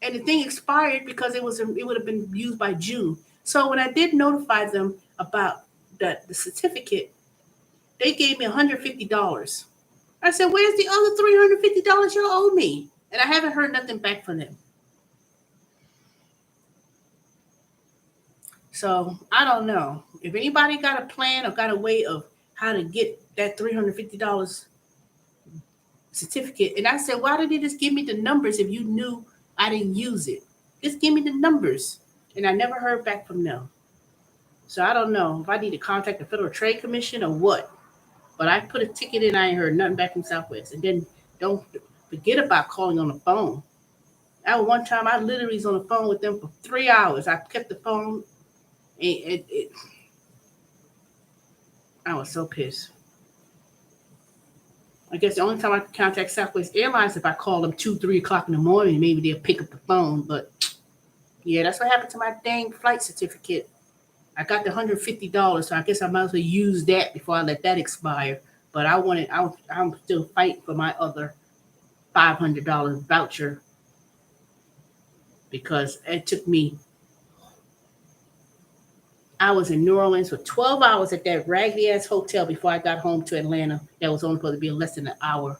And the thing expired because it would have been used by June. So when I did notify them about the certificate, they gave me $150. I said, where's the other $350 you owe me? And I haven't heard nothing back from them. So I don't know. If anybody got a plan or got a way of how to get that $350 certificate. And I said, why did they just give me the numbers if you knew I didn't use it? Just give me the numbers. And I never heard back from them. So I don't know if I need to contact the Federal Trade Commission or what. But I put a ticket in, I ain't heard nothing back from Southwest. And then don't forget about calling on the phone. That was one time I literally was on the phone with them for 3 hours. I kept the phone. I was so pissed. I guess the only time I contact Southwest Airlines if I call them 2, 3 o'clock in the morning, maybe they'll pick up the phone. But yeah, that's what happened to my dang flight certificate. I got the $150, so I guess I might as well use that before I let that expire. But I'm still fighting for my other $500 voucher because it took me. I was in New Orleans for 12 hours at that raggedy ass hotel before I got home to Atlanta. That was only supposed to be a less than an hour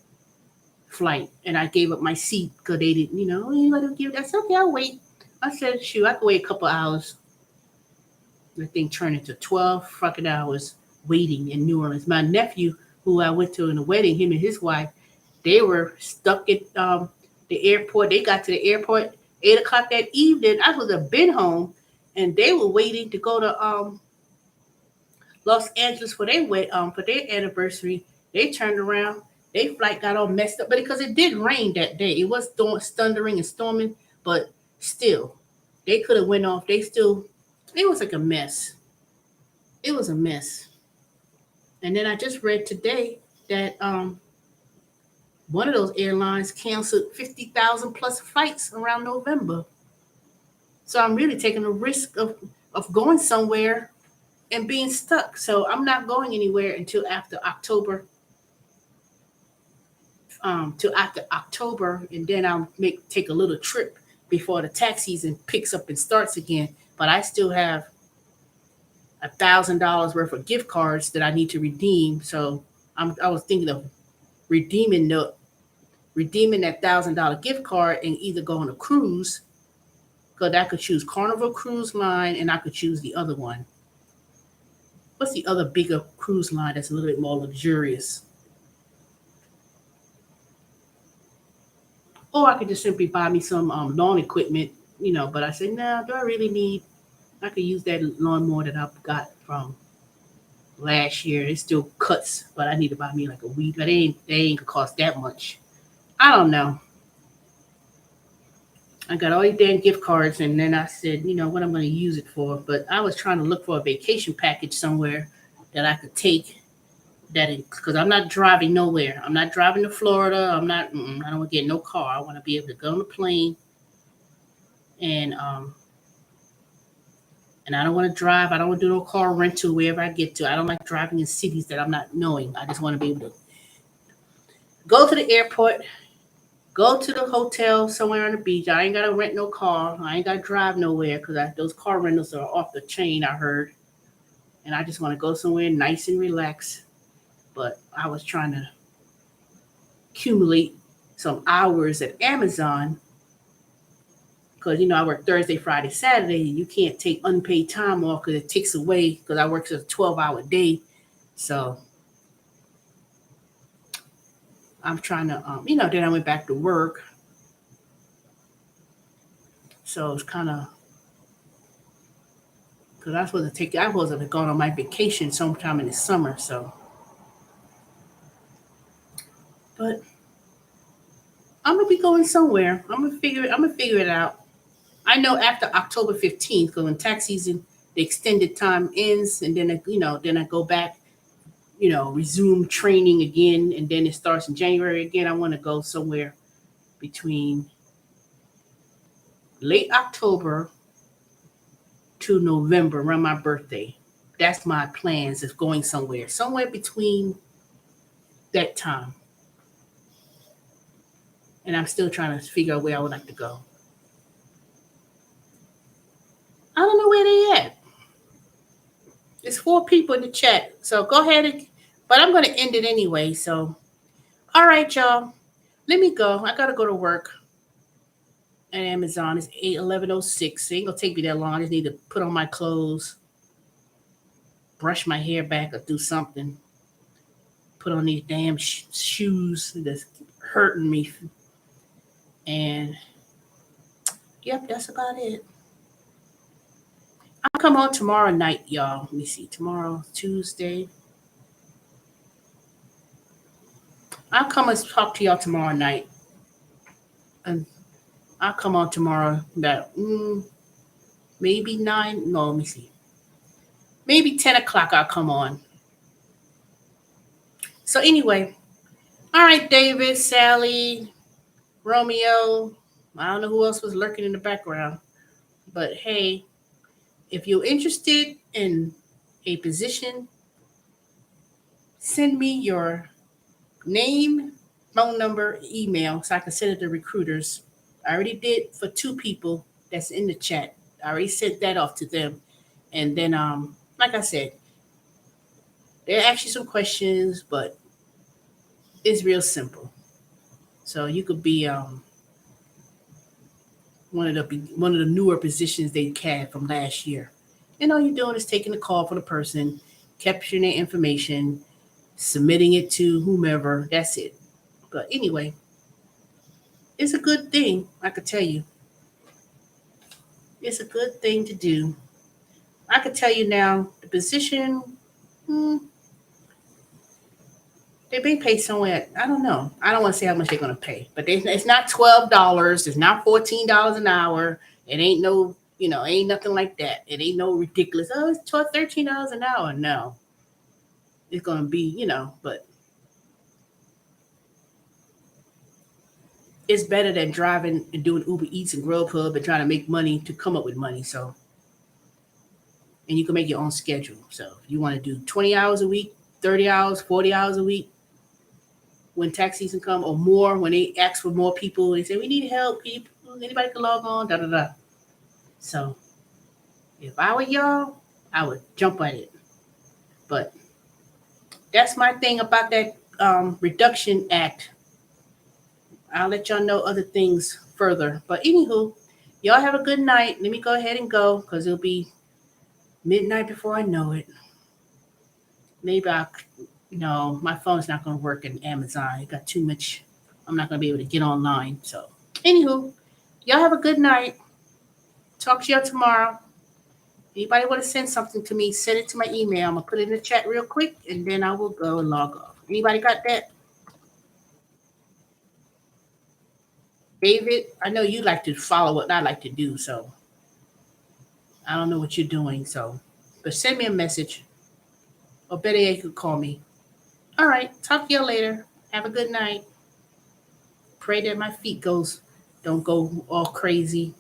flight. And I gave up my seat because they didn't, anybody give that. I said, okay, I'll wait. I said, shoot, I can wait a couple hours. The thing turned into 12 fucking hours waiting in New Orleans. My nephew, who I went to in the wedding, him and his wife, they were stuck at the airport. They got to the airport 8 o'clock that evening. I was have been home. And they were waiting to go to Los Angeles for their anniversary. They turned around. Their flight got all messed up, but because it did rain that day, it was thundering and storming. But still, they could have went off. It was like a mess. It was a mess. And then I just read today that one of those airlines canceled 50,000 plus flights around November. So I'm really taking a risk of going somewhere and being stuck. So I'm not going anywhere until after October. Till after October, and then I'll take a little trip before the tax season picks up and starts again. But I still have $1,000 worth of gift cards that I need to redeem. So I was thinking of redeeming that $1,000 gift card and either go on a cruise, because I could choose Carnival Cruise Line and I could choose the other one. What's the other bigger cruise line that's a little bit more luxurious? Or I could just simply buy me some lawn equipment, But I said, nah, do I really need? I could use that lawnmower that I've got from last year. It still cuts, but I need to buy me like a weed. But they ain't gonna cost that much. I don't know. I got all these damn gift cards, and then I said, what I'm going to use it for. But I was trying to look for a vacation package somewhere that I could take. Because I'm not driving nowhere. I'm not driving to Florida. I don't want to get no car. I want to be able to go on a plane, and I don't want to drive. I don't want to do no car rental wherever I get to. I don't like driving in cities that I'm not knowing. I just want to be able to go to the airport, go to the hotel somewhere on the beach. I ain't got to rent no car. I ain't got to drive nowhere because those car rentals are off the chain, I heard. And I just want to go somewhere nice and relax. But I was trying to accumulate some hours at Amazon because, I work Thursday, Friday, Saturday. You can't take unpaid time off because it takes away, because I work a 12-hour day. So I'm trying to, then I went back to work. So it's kind of, because I was supposed to have gone on my vacation sometime in the summer. So, but I'm gonna be going somewhere. I'm gonna figure it out. I know after October 15th, because when tax season, the extended time ends, and then I go back, resume training again, and then it starts in January again. I want to go somewhere between late October to November, around my birthday. That's my plans, is going somewhere between that time. And I'm still trying to figure out where I would like to go. I don't know where they at. There's 4 people in the chat. So go ahead but I'm going to end it anyway. So, all right, y'all. Let me go. I got to go to work at Amazon. It's 11:06. It ain't going to take me that long. I just need to put on my clothes, brush my hair back, or do something. Put on these damn shoes that's hurting me. And, yep, that's about it. I'll come on tomorrow night, y'all. Let me see. Tomorrow, Tuesday. I'll come and talk to y'all tomorrow night. And I'll come on tomorrow about maybe 9. No, let me see. Maybe 10 o'clock I'll come on. So anyway, all right, David, Sally, Romeo. I don't know who else was lurking in the background. But hey, if you're interested in a position, send me your name, phone number, email, so I can send it to recruiters. I already did for 2 people that's in the chat. I already sent that off to them. And then, like I said, they'll ask you some questions, but it's real simple. So you could be one of the newer positions they had from last year. And all you're doing is taking the call for the person, capturing their information, submitting it to whomever. That's it. But anyway, it's a good thing, I could tell you. It's a good thing to do. I could tell you now, the position They may pay somewhere. I don't know. I don't want to say how much they're going to pay, but it's not $12. It's not $14 an hour. It ain't no, ain't nothing like that. It ain't no ridiculous. Oh, it's $13 an hour. No, it's going to be, but it's better than driving and doing Uber Eats and Grubhub and trying to make money to come up with money. So, and you can make your own schedule. So, if you want to do 20 hours a week, 30 hours, 40 hours a week, when tax season come, or more, when they ask for more people, they say, we need help. People, anybody can log on, da da da. So, if I were y'all, I would jump at it. But that's my thing about that reduction act. I'll let y'all know other things further. But anywho, y'all have a good night. Let me go ahead and go because it'll be midnight before I know it. Maybe no, my phone's not going to work in Amazon. It got too much. I'm not going to be able to get online. So, anywho, y'all have a good night. Talk to y'all tomorrow. Anybody want to send something to me, send it to my email. I'm going to put it in the chat real quick, and then I will go and log off. Anybody got that? David, I know you like to follow what I like to do, so I don't know what you're doing. So, but send me a message, or better yet, you could call me. All right, talk to you later. Have a good night. Pray that my feet don't go all crazy.